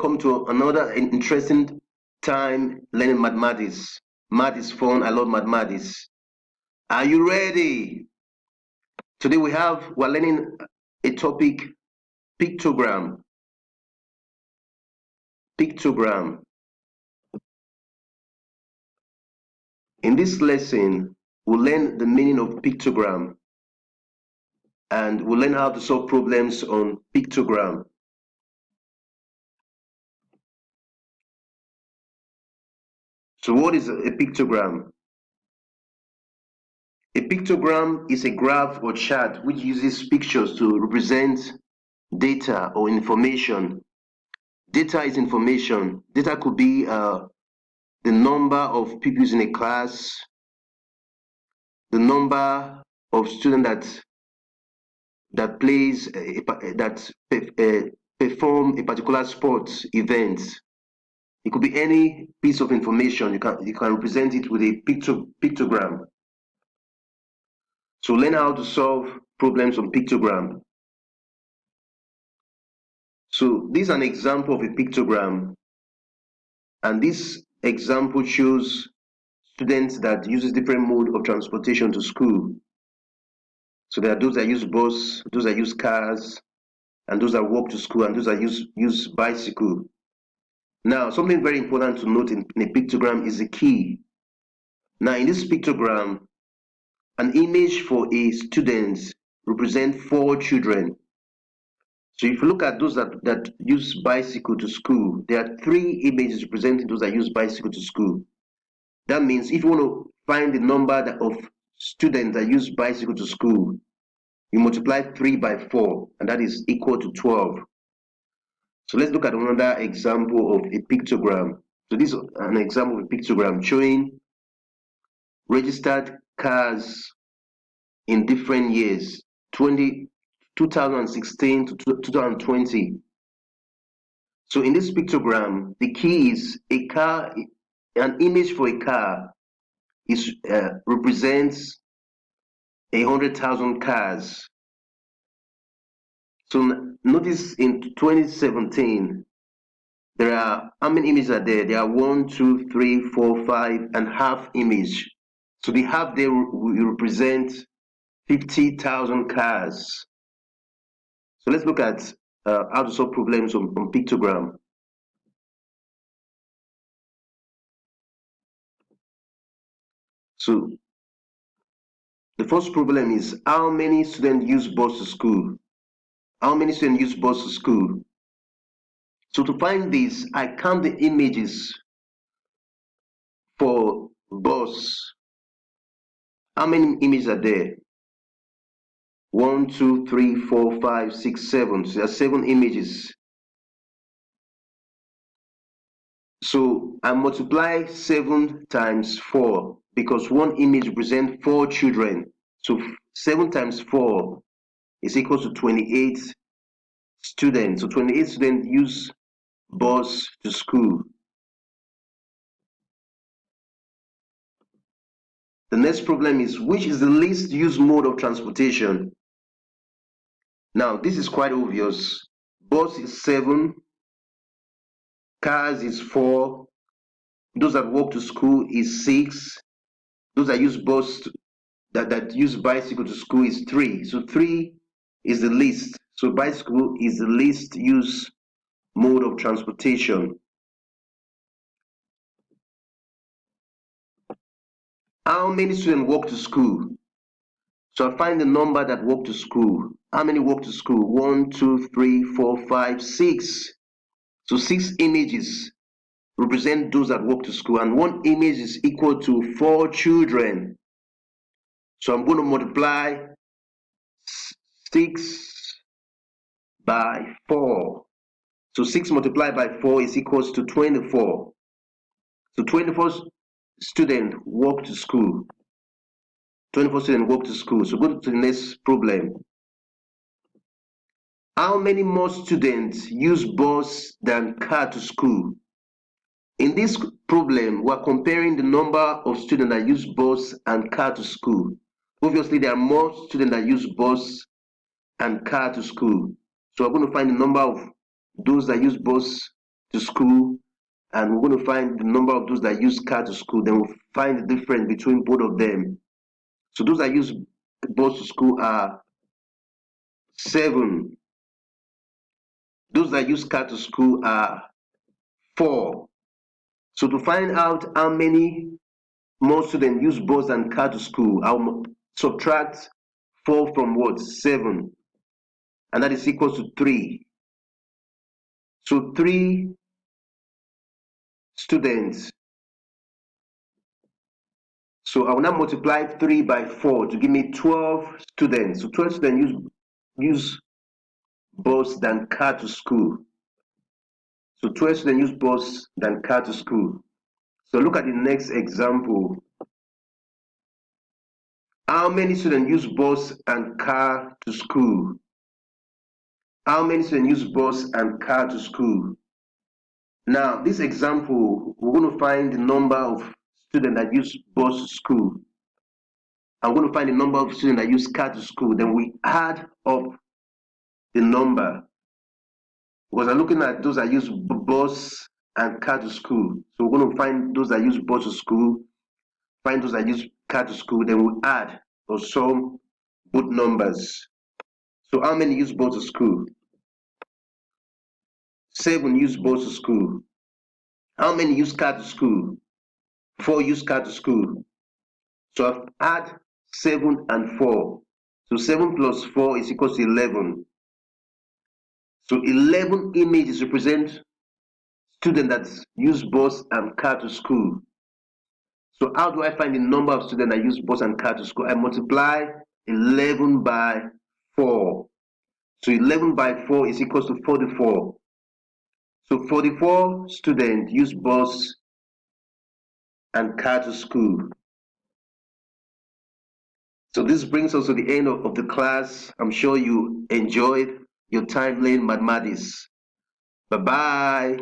welcome to another interesting time learning mathematics. Math is fun. I love mathematics. Are you ready? Today we're learning a topic, pictogram. Pictogram. In this lesson, we'll learn the meaning of pictogram and we'll learn how to solve problems on pictogram. So what is a pictogram? A pictogram is a graph or chart which uses pictures to represent data or information. Data is information. Data could be the number of pupils in a class, the number of students that perform a particular sports event. It could be any piece of information. You can represent it with a pictogram. So learn how to solve problems on pictogram. So this is an example of a pictogram, and this example shows students that uses different mode of transportation to school. So there are those that use bus, those that use cars, and those that walk to school, and those that use bicycle. Now, something very important to note in a pictogram is the key. Now, in this pictogram, an image for a student represents 4 children. So if you look at those that use bicycle to school, there are 3 images representing those that use bicycle to school. That means if you want to find the number of students that use bicycle to school, you multiply 3 by 4, and that is equal to 12. So let's look at another example of a pictogram. So this is an example of a pictogram showing registered cars in different years, 2016 to 2020. So in this pictogram, the key is a car. An image for a car represents 100,000 cars. So notice in 2017, there are, how many images are there? There are 1, 2, 3, 4, 5, and half image. So the half there will represent 50,000 cars. So let's look at how to solve problems on pictogram. So the first problem is, how many students use bus to school? How many students use bus to school? So to find this, I count the images for bus. How many images are there? 1, 2, 3, 4, 5, 6, 7. So there are 7 images. So I multiply 7 times 4 because one image represents 4 children. So 7 times 4 is equal to 28 students. So 28 students use bus to school. The next problem is, which is the least used mode of transportation? Now, this is quite obvious. Bus is 7, cars is 4, those that walk to school is 6, those that use that use bicycle to school is 3. So 3 is the least. So bicycle is the least used mode of transportation. How many students walk to school? So I find the number that walk to school. How many walk to school? 1, 2, 3, 4, 5, 6. So 6 images represent those that walk to school, and 1 image is equal to 4 children. So I'm going to multiply 6 by 4. So 6 multiplied by 4 is equals to 24. So 24 students walk to school. 24 students walk to school. So go to the next problem. How many more students use bus than car to school? In this problem, we're comparing the number of students that use bus and car to school. Obviously, there are more students that use bus and car to school. So we're going to find the number of those that use bus to school, and we're going to find the number of those that use car to school. Then we'll find the difference between both of them. So those that use bus to school are 7. Those that use car to school are 4. So to find out how many more students use bus than car to school, I'll subtract 4 from what? 7. And that is equal to 3. So 3 students. So I will now multiply 3 by 4 to give me 12 students. So 12 students use bus than car to school. So 12 students use bus than car to school. So look at the next example. How many students use bus and car to school? How many students use bus and car to school? Now, this example, we're going to find the number of students that use bus to school. I'm going to find the number of students that use car to school. Then we add up the number. Because I'm looking at those that use bus and car to school. So we're going to find those that use bus to school, find those that use car to school, then we add or sum both numbers. So how many use bus to school? 7 use bus to school. How many use car to school? 4 use car to school. So I've add 7 and 4. So 7 plus 4 is equal to 11. So 11 images represent students that use bus and car to school. So how do I find the number of students that use bus and car to school? I multiply 11 by 4. So 11 by 4 is equal to 44. So 44 students use bus and car to school. So this brings us to the end of the class. I'm sure you enjoyed your time learning mathematics. Bye-bye.